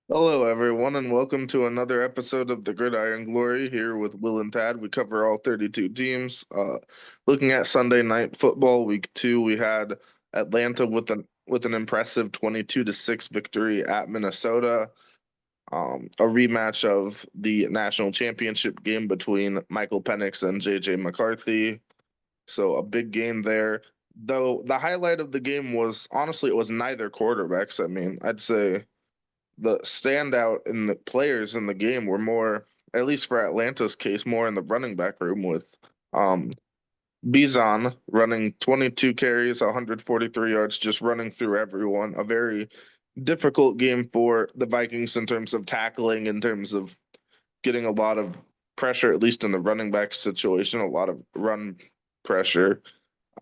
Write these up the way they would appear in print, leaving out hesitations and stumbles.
Hello, everyone, and welcome to another episode of the Gridiron Glory here with Will and Tad. We cover all 32 teams. Looking at Sunday night football, week two, we had Atlanta with an impressive 22-6 victory at Minnesota. A rematch of the national championship game between Michael Penix and JJ McCarthy. So a big game there. Though the highlight of the game was honestly it was neither quarterbacks. I mean, I'd say the standout in the players in the game were more, at least for Atlanta's case, more in the running back room with um Bizon running 22 carries, 143 yards, just running through everyone. A very difficult game for the Vikings in terms of tackling, in terms of getting a lot of pressure, at least in the running back situation, a lot of run pressure.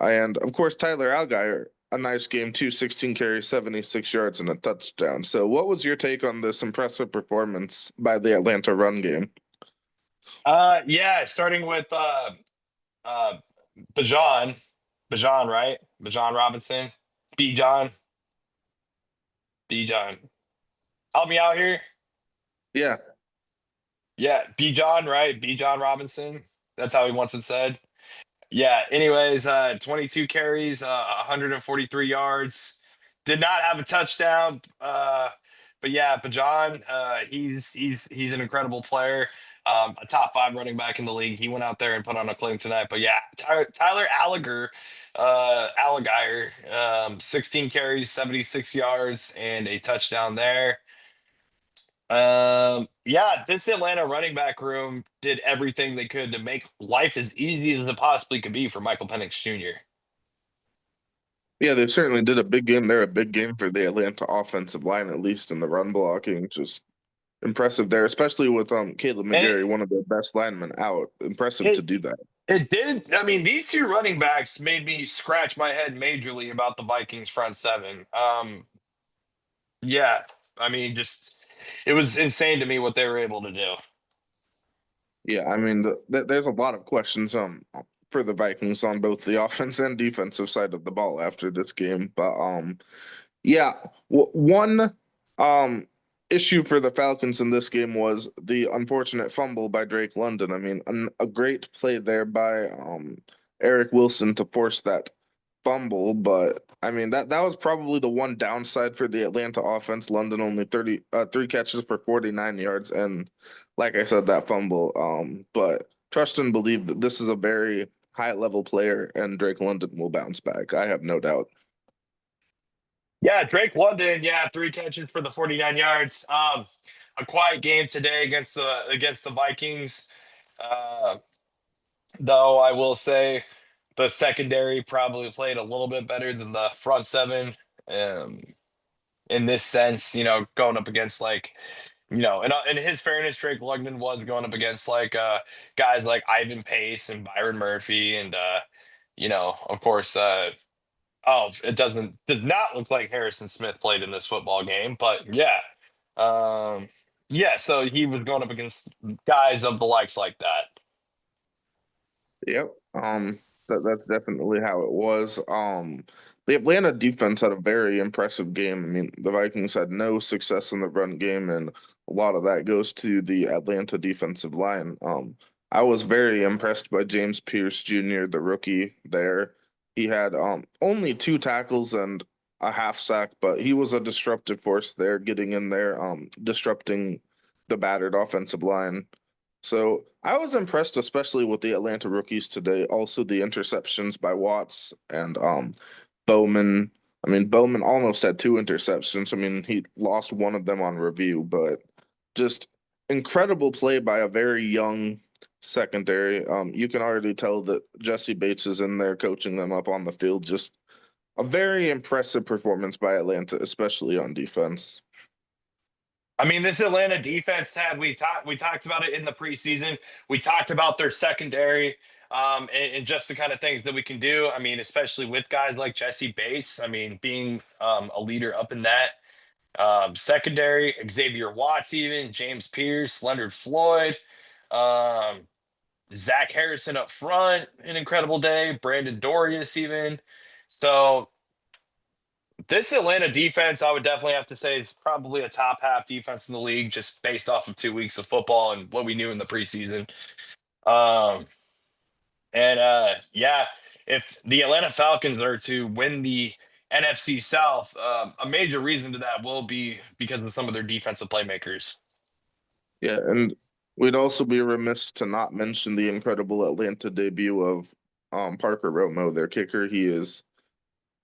And of course, Tyler Algier, a nice game too, 16 carries, 76 yards, and a touchdown. So, what was your take on this impressive performance by the Atlanta run game? Yeah, starting with uh Bajan. Bajan, right? Bajan Robinson. B John. B John. Help me out here. Yeah, Yeah, B John, right? B John Robinson. That's how he wants it said. Yeah, anyways, 22 carries, 143 yards. Did not have a touchdown. But yeah, Bajan, he's an incredible player. A top five running back in the league. He went out there and put on a clinic tonight. But yeah, Tyler Alligator, 16 carries, 76 yards, and a touchdown there. Yeah, this Atlanta running back room did everything they could to make life as easy as it possibly could be for Michael Penix Jr. yeah, they certainly did a big game there, a big game for the Atlanta offensive line, at least in the run blocking. Just impressive there, especially with Caleb And McGarry, one of their best linemen out. Impressive to it do that. it did. I mean, these two running backs made me scratch my head majorly about the Vikings front seven. Yeah, I mean, just it was insane to me what they were able to do. Yeah, I mean, there's a lot of questions for the Vikings on both the offense and defensive side of the ball after this game, but yeah, one um issue for the Falcons in this game was the unfortunate fumble by Drake London. I mean, a great play there by Eric Wilson to force that fumble, but I mean that was probably the one downside for the Atlanta offense. London only 3 catches for 49 yards, and like I said, that fumble. But trust and believe that this is a very high level player, and Drake London will bounce back. I have no doubt. Yeah, Drake London, yeah, three catches for the 49 yards. A quiet game today against the Vikings. Uh, though I will say the secondary probably played a little bit better than the front seven. Um, in this sense, going up against and in his fairness, Drake Lugman was going up against guys like Ivan Pace and Byron Murphy, and of course, it does not look like Harrison Smith played in this football game, but yeah, um, yeah. So he was going up against guys of the likes like that. Yep. That's definitely how it was. The Atlanta defense had a very impressive game. I mean, the Vikings had no success in the run game, and a lot of that goes to the Atlanta defensive line. I was very impressed by James Pierce Jr., the rookie there. He had only 2 tackles and a half sack, but he was a disruptive force there, getting in there, disrupting the battered offensive line. So I was impressed, especially with the Atlanta rookies today. Also, the interceptions by Watts and Bowman. I mean, Bowman almost had 2 interceptions. I mean, he lost one of them on review, but just incredible play by a very young secondary. You can already tell that Jesse Bates is in there coaching them up on the field. Just a very impressive performance by Atlanta, especially on defense. I mean, this Atlanta defense had we talked about it in the preseason. We talked about their secondary, and just the kind of things that we can do. I mean, especially with guys like Jesse Bates. I mean, being a leader up in that secondary, Xavier Watts, even James Pierce, Leonard Floyd, um, Zach Harrison up front, an incredible day. Brandon Dorius, even. So This Atlanta defense, I would definitely have to say, is probably a top half defense in the league, just based off of 2 weeks of football and what we knew in the preseason. Um, and yeah, if the Atlanta Falcons are to win the NFC South, a major reason to that will be because of some of their defensive playmakers. Yeah, and we'd also be remiss to not mention the incredible Atlanta debut of Parker Romo, their kicker. He is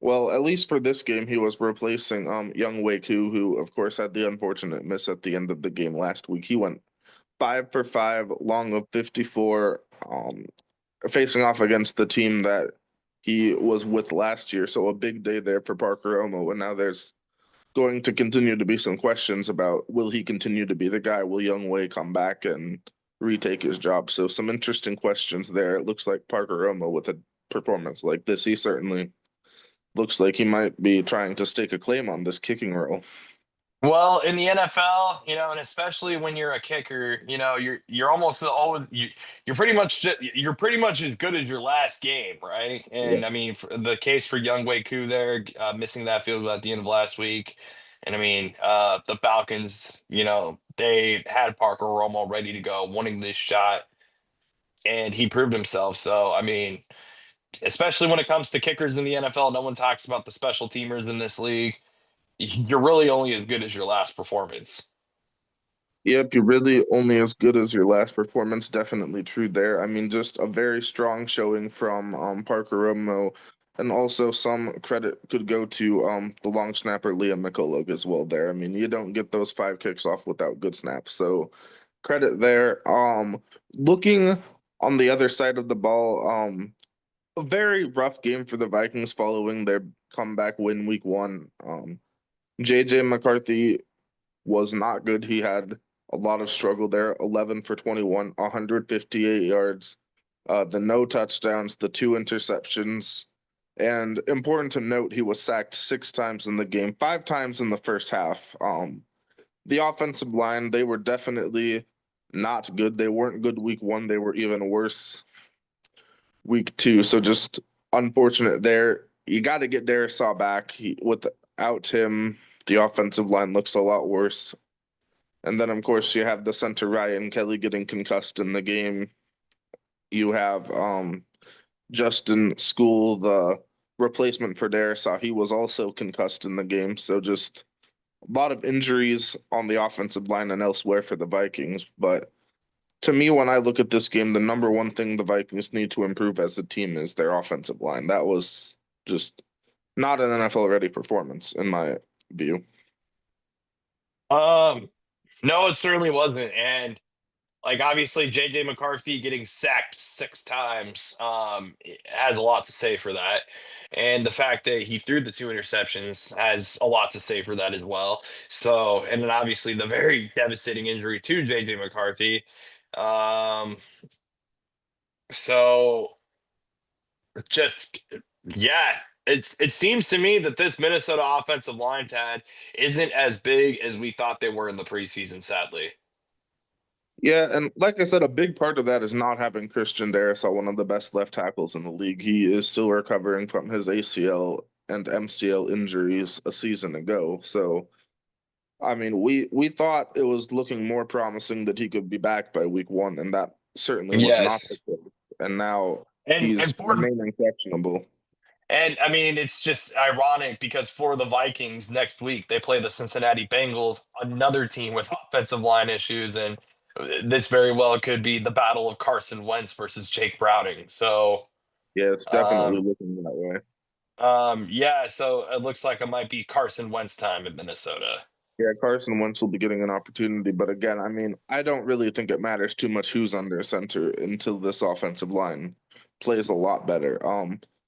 well, at least for this game, he was replacing Young Wei Koo, who of course had the unfortunate miss at the end of the game last week. He went 5 for 5, long of 54, facing off against the team that he was with last year. So a big day there for Parker Romo. And now there's going to continue to be some questions about will he continue to be the guy? Will Young Wei come back and retake his job? So some interesting questions there. It looks like Parker Romo with a performance like this, he certainly looks like he might be trying to stake a claim on this kicking role. Well, in the NFL, and especially when you're a kicker, you're almost always you're pretty much you're pretty much as good as your last game, right? Yeah. And I mean, for the case for Young Wei Koo there, missing that field goal at the end of last week, and I mean, the Falcons, they had Parker Romo ready to go, wanting this shot, and he proved himself. So, I mean, especially when it comes to kickers in the NFL, no one talks about the special teamers in this league. You're really only as good as your last performance. Yep, you're really only as good as your last performance. Definitely true there. I mean, just a very strong showing from Parker Romo, and also some credit could go to the long snapper Liam McCullough as well there. I mean, you don't get those 5 kicks off without good snaps. So credit there. Looking on the other side of the ball, a very rough game for the Vikings following their comeback win week 1. JJ McCarthy was not good. He had a lot of struggle there. 11 for 21, 158 yards, the no touchdowns, the 2 interceptions. And important to note, he was sacked 6 times in the game, 5 times in the first half. The offensive line, they were definitely not good. They weren't good week 1. They were even worse week 2. So just unfortunate there. You got to get Darisaw back. Without him, the offensive line looks a lot worse. And then, of course, you have the center Ryan Kelly getting concussed in the game. You have Justin School, the replacement for Darisaw. He was also concussed in the game. So just a lot of injuries on the offensive line and elsewhere for the Vikings. But to me, when I look at this game, the number one thing the Vikings need to improve as a team is their offensive line. That was just not an NFL ready performance, in my view. Um, no, it certainly wasn't. And like obviously JJ McCarthy getting sacked 6 times it has a lot to say for that. And the fact that he threw the 2 interceptions has a lot to say for that as well. So, and then obviously the very devastating injury to JJ McCarthy. Um, so just yeah, it seems to me that this Minnesota offensive line, Tad, isn't as big as we thought they were in the preseason, sadly. Yeah, and like I said, a big part of that is not having Christian Darrisaw, one of the best left tackles in the league. He is still recovering from his ACL and MCL injuries a season ago. So, I mean, we thought it was looking more promising that he could be back by week 1, and that certainly was not the Yes. case. And now And he's and for remaining questionable. and I mean it's just ironic because for the Vikings next week they play the Cincinnati Bengals, another team with offensive line issues, and this very well could be the battle of Carson Wentz versus Jake Browning. So Yeah, it's definitely um looking that way. yeah, so it looks like it might be Carson Wentz time in Minnesota. Yeah, Carson Wentz will be getting an opportunity, but again, I mean, I don't really think it matters too much who's under center until this offensive line plays a lot better.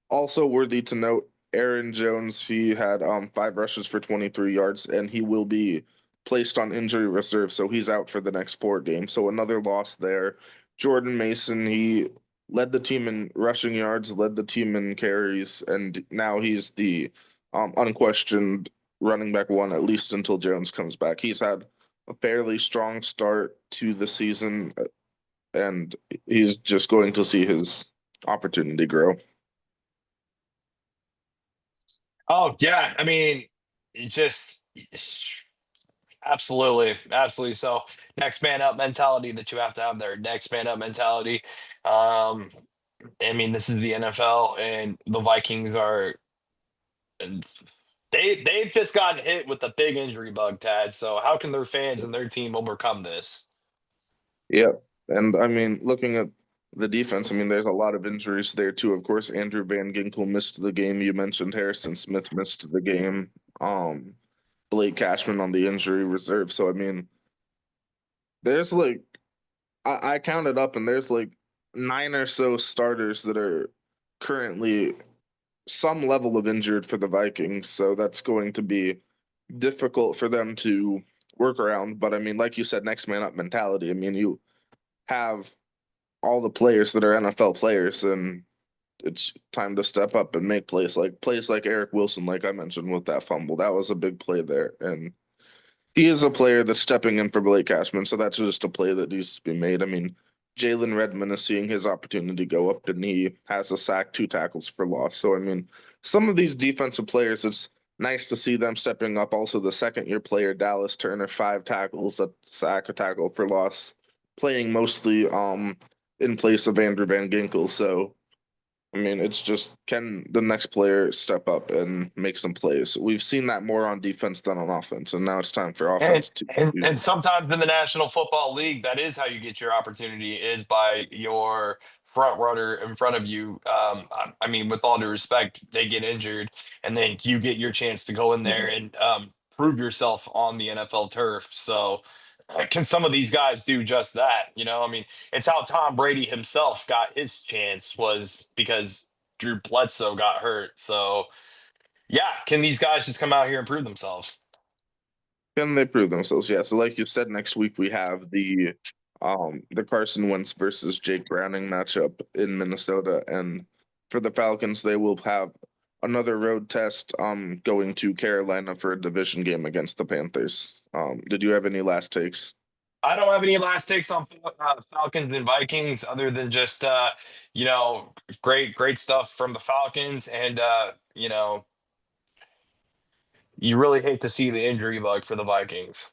Also worthy to note, Aaron Jones, he had 5 rushes for 23 yards, and he will be placed on injury reserve, so he's out for the next 4 games. So another loss there. Jordan Mason, he led the team in rushing yards, led the team in carries, and now he's the unquestioned running back 1 at least until Jones comes back. He's had a fairly strong start to the season, and he's just going to see his opportunity grow. Oh yeah, I mean it just absolutely, absolutely. So next man up mentality that you have to have there. Next man up mentality. Um, I mean, this is the NFL, and the Vikings are and they've just gotten hit with the big injury bug, Tad. So how can their fans and their team overcome this? Yeah. And I mean, looking at the defense, I mean, there's a lot of injuries there too. Of course, Andrew Van Ginkel missed the game. You mentioned Harrison Smith missed the game. Um, Blake Cashman on the injury reserve. So I mean, there's like I counted up and there's like nine or so starters that are currently some level of injured for the Vikings. So that's going to be difficult for them to work around. But I mean, like you said, next man up mentality. I mean, you have all the players that are NFL players, and it's time to step up and make plays like Eric Wilson, like I mentioned with that fumble. That was a big play there, and he is a player that's stepping in for Blake Cashman, so that's just a play that needs to be made. I mean, Jalen Redmond is seeing his opportunity go up, and he has a sack, two tackles for loss. So I mean, some of these defensive players, it's nice to see them stepping up. Also, the second year player Dallas Turner, five tackles, a sack, a tackle for loss, playing mostly in place of Andrew Van Ginkel. So I mean, it's just can the next player step up and make some plays? We've seen that more on defense than on offense, and now it's time for And offense to and sometimes in the National Football League, that is how you get your opportunity is by your front runner in front of you. I mean, with all due respect, they get injured, and then you get your chance to go in there and prove yourself on the NFL turf. So, can some of these guys do just that? You know, I mean, it's how Tom Brady himself got his chance was because Drew Bledsoe got hurt. So, yeah, can these guys just come out here and prove themselves? can they prove themselves? Yeah. So, like you said, next week we have the Carson Wentz versus Jake Browning matchup in Minnesota, and for the Falcons, they will have another road test going to Carolina for a division game against the Panthers. Did you have any last takes? I don't have any last takes on Falcons and Vikings other than just you know, great stuff from the Falcons, and you know, you really hate to see the injury bug for the Vikings.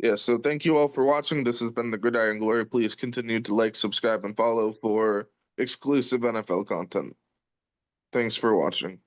Yeah, so thank you all for watching. This has been the Gridiron Glory. Please continue to like, subscribe, and follow for exclusive NFL content. Thanks for watching.